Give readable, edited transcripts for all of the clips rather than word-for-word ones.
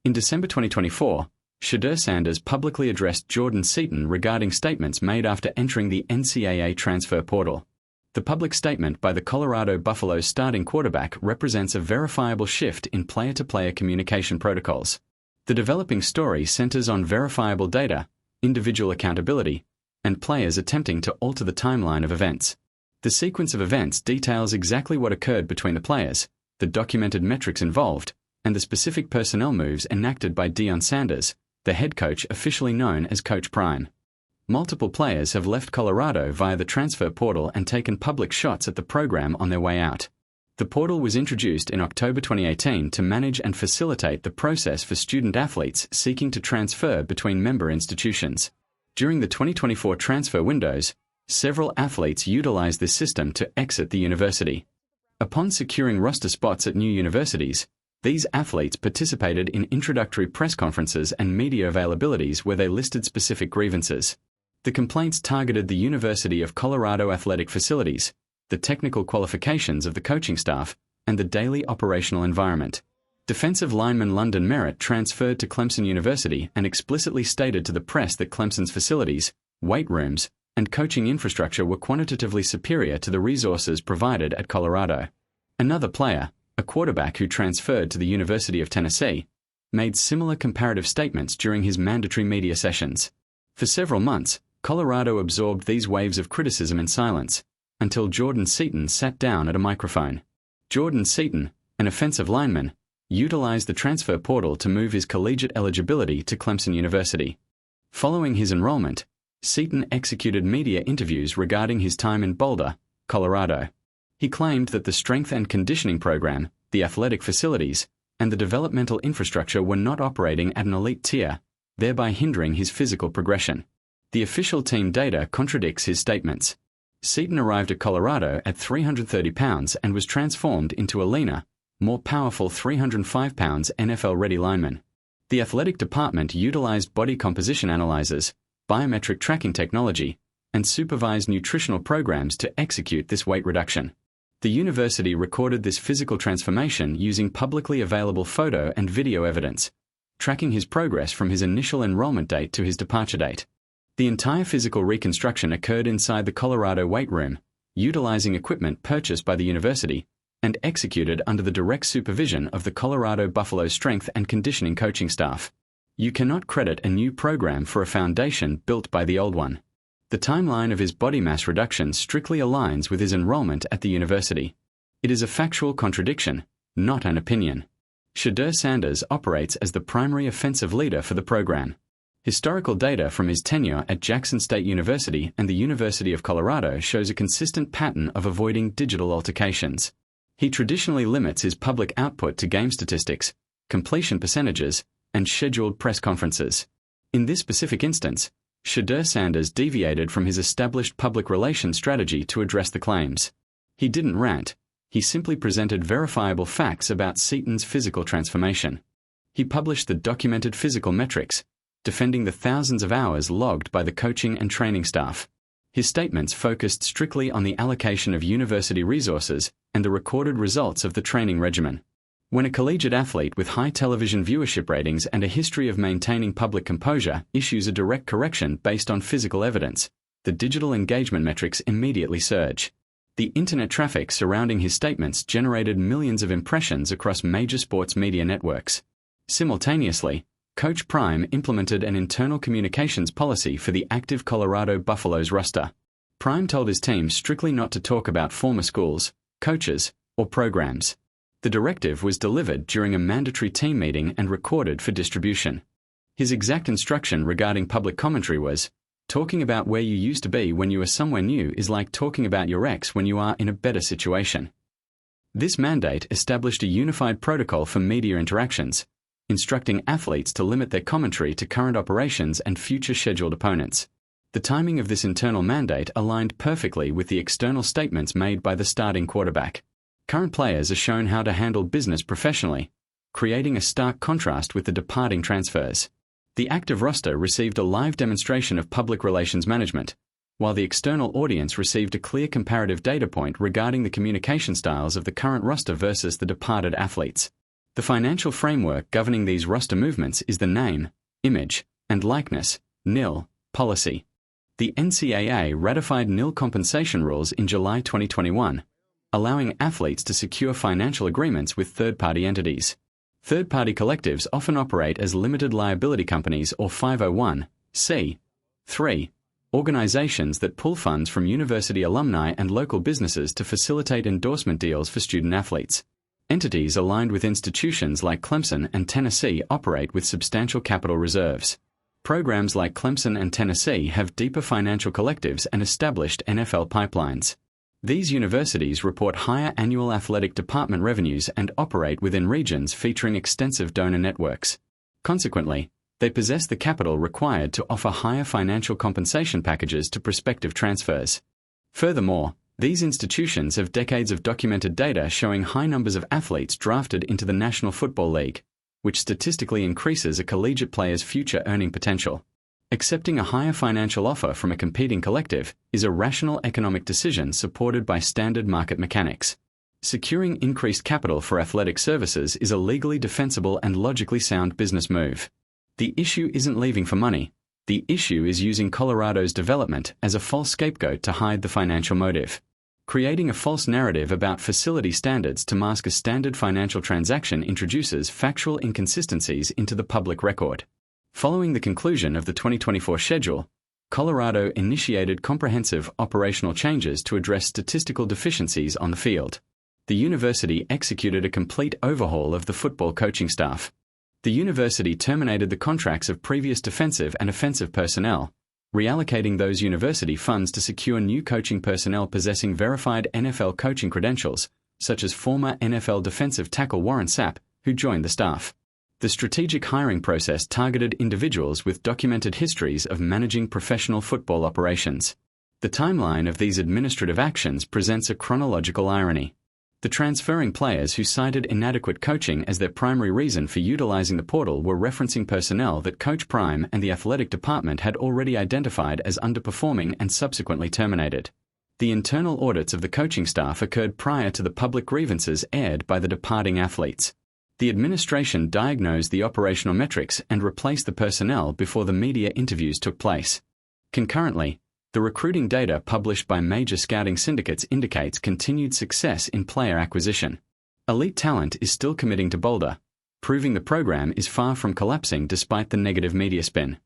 In December 2024, Shedeur Sanders publicly addressed Jordan Seaton regarding statements made after entering the NCAA transfer portal. The public statement by the Colorado Buffaloes starting quarterback represents a verifiable shift in player-to-player communication protocols. The developing story centers on verifiable data, individual accountability, and players attempting to alter the timeline of events. The sequence of events details exactly what occurred between the players, the documented metrics involved, and the specific personnel moves enacted by Deion Sanders, the head coach officially known as Coach Prime. Multiple players have left Colorado via the transfer portal and taken public shots at the program on their way out. The portal was introduced in October 2018 to manage and facilitate the process for student athletes seeking to transfer between member institutions. During the 2024 transfer windows, several athletes utilized this system to exit the university. Upon securing roster spots at new universities, these athletes participated in introductory press conferences and media availabilities where they listed specific grievances. The complaints targeted the University of Colorado athletic facilities, the technical qualifications of the coaching staff, and the daily operational environment. Defensive lineman London Merritt transferred to Clemson University and explicitly stated to the press that Clemson's facilities, weight rooms, and coaching infrastructure were quantitatively superior to the resources provided at Colorado. Another player, a quarterback who transferred to the University of Tennessee, made similar comparative statements during his mandatory media sessions. For several months, Colorado absorbed these waves of criticism in silence, until Jordan Seaton sat down at a microphone. Jordan Seaton, an offensive lineman, utilized the transfer portal to move his collegiate eligibility to Clemson University. Following his enrollment, Seaton executed media interviews regarding his time in Boulder, Colorado. He claimed that the strength and conditioning program, the athletic facilities, and the developmental infrastructure were not operating at an elite tier, thereby hindering his physical progression. The official team data contradicts his statements. Seaton arrived at Colorado at 330 pounds and was transformed into a leaner, more powerful 305 pounds NFL-ready lineman. The athletic department utilized body composition analyzers, biometric tracking technology, and supervised nutritional programs to execute this weight reduction. The university recorded this physical transformation using publicly available photo and video evidence, tracking his progress from his initial enrollment date to his departure date. The entire physical reconstruction occurred inside the Colorado weight room, utilizing equipment purchased by the university and executed under the direct supervision of the Colorado Buffalo strength and conditioning coaching staff. You cannot credit a new program for a foundation built by the old one. The timeline of his body mass reduction strictly aligns with his enrollment at the university. It is a factual contradiction, not an opinion. Shedeur Sanders operates as the primary offensive leader for the program. Historical data from his tenure at Jackson State University and the University of Colorado shows a consistent pattern of avoiding digital altercations. He traditionally limits his public output to game statistics, completion percentages, and scheduled press conferences. In this specific instance, Shedeur Sanders deviated from his established public relations strategy to address the claims. He didn't rant, he simply presented verifiable facts about Seaton's physical transformation. He published the documented physical metrics, defending the thousands of hours logged by the coaching and training staff. His statements focused strictly on the allocation of university resources and the recorded results of the training regimen. When a collegiate athlete with high television viewership ratings and a history of maintaining public composure issues a direct correction based on physical evidence, the digital engagement metrics immediately surge. The internet traffic surrounding his statements generated millions of impressions across major sports media networks. Simultaneously, Coach Prime implemented an internal communications policy for the active Colorado Buffaloes roster. Prime told his team strictly not to talk about former schools, coaches, or programs. The directive was delivered during a mandatory team meeting and recorded for distribution. His exact instruction regarding public commentary was, "Talking about where you used to be when you were somewhere new is like talking about your ex when you are in a better situation." This mandate established a unified protocol for media interactions, instructing athletes to limit their commentary to current operations and future scheduled opponents. The timing of this internal mandate aligned perfectly with the external statements made by the starting quarterback. Current players are shown how to handle business professionally, creating a stark contrast with the departing transfers. The active roster received a live demonstration of public relations management, while the external audience received a clear comparative data point regarding the communication styles of the current roster versus the departed athletes. The financial framework governing these roster movements is the name, image, and likeness, nil, policy. The NCAA ratified nil compensation rules in July 2021, allowing athletes to secure financial agreements with third-party entities. Third-party collectives often operate as limited liability companies or 501(c)(3) organizations that pull funds from university alumni and local businesses to facilitate endorsement deals for student athletes. Entities aligned with institutions like Clemson and Tennessee operate with substantial capital reserves. Programs like Clemson and Tennessee have deeper financial collectives and established NFL pipelines. These universities report higher annual athletic department revenues and operate within regions featuring extensive donor networks. Consequently, they possess the capital required to offer higher financial compensation packages to prospective transfers. Furthermore, these institutions have decades of documented data showing high numbers of athletes drafted into the National Football League, which statistically increases a collegiate player's future earning potential. Accepting a higher financial offer from a competing collective is a rational economic decision supported by standard market mechanics. Securing increased capital for athletic services is a legally defensible and logically sound business move. The issue isn't leaving for money. The issue is using Colorado's development as a false scapegoat to hide the financial motive. Creating a false narrative about facility standards to mask a standard financial transaction introduces factual inconsistencies into the public record. Following the conclusion of the 2024 schedule, Colorado initiated comprehensive operational changes to address statistical deficiencies on the field. The university executed a complete overhaul of the football coaching staff. The university terminated the contracts of previous defensive and offensive personnel, reallocating those university funds to secure new coaching personnel possessing verified NFL coaching credentials, such as former NFL defensive tackle Warren Sapp, who joined the staff. The strategic hiring process targeted individuals with documented histories of managing professional football operations. The timeline of these administrative actions presents a chronological irony. The transferring players who cited inadequate coaching as their primary reason for utilizing the portal were referencing personnel that Coach Prime and the athletic department had already identified as underperforming and subsequently terminated. The internal audits of the coaching staff occurred prior to the public grievances aired by the departing athletes. The administration diagnosed the operational metrics and replaced the personnel before the media interviews took place. Concurrently, the recruiting data published by major scouting syndicates indicates continued success in player acquisition. Elite talent is still committing to Boulder, proving the program is far from collapsing despite the negative media spin.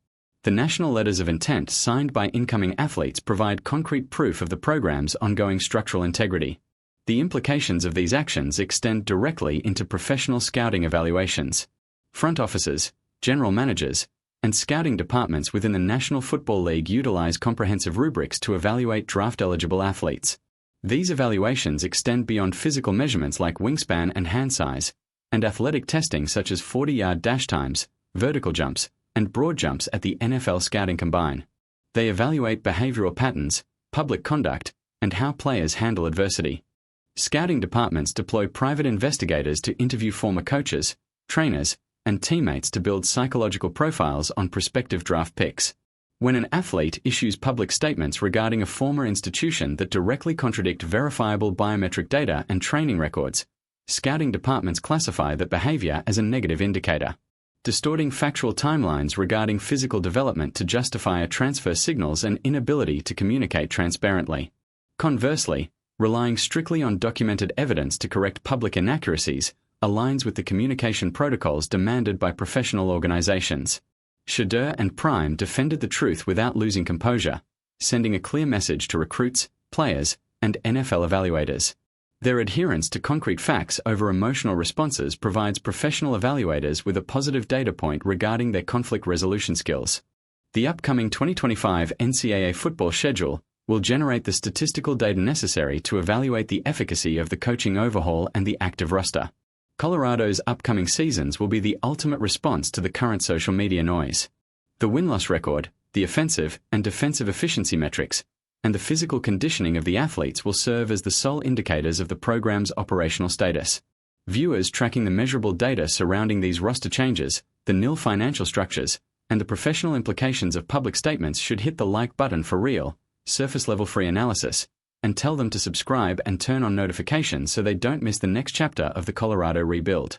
The national letters of intent signed by incoming athletes provide concrete proof of the program's ongoing structural integrity. The implications of these actions extend directly into professional scouting evaluations. Front offices, general managers, and scouting departments within the National Football League utilize comprehensive rubrics to evaluate draft-eligible athletes. These evaluations extend beyond physical measurements like wingspan and hand size, and athletic testing such as 40-yard dash times, vertical jumps, and broad jumps at the NFL scouting combine. They evaluate behavioral patterns, public conduct, and how players handle adversity. Scouting departments deploy private investigators to interview former coaches, trainers, and teammates to build psychological profiles on prospective draft picks. When an athlete issues public statements regarding a former institution that directly contradict verifiable biometric data and training records, scouting departments classify that behavior as a negative indicator. Distorting factual timelines regarding physical development to justify a transfer signals an inability to communicate transparently. Conversely, relying strictly on documented evidence to correct public inaccuracies aligns with the communication protocols demanded by professional organizations. Shedeur and Prime defended the truth without losing composure, sending a clear message to recruits, players, and NFL evaluators. Their adherence to concrete facts over emotional responses provides professional evaluators with a positive data point regarding their conflict resolution skills. The upcoming 2025 NCAA football schedule will generate the statistical data necessary to evaluate the efficacy of the coaching overhaul and the active roster. Colorado's upcoming seasons will be the ultimate response to the current social media noise. The win-loss record, the offensive and defensive efficiency metrics, and the physical conditioning of the athletes will serve as the sole indicators of the program's operational status. Viewers tracking the measurable data surrounding these roster changes, the nil financial structures, and the professional implications of public statements should hit the like button for real, surface-level free analysis, and tell them to subscribe and turn on notifications so they don't miss the next chapter of the Colorado rebuild.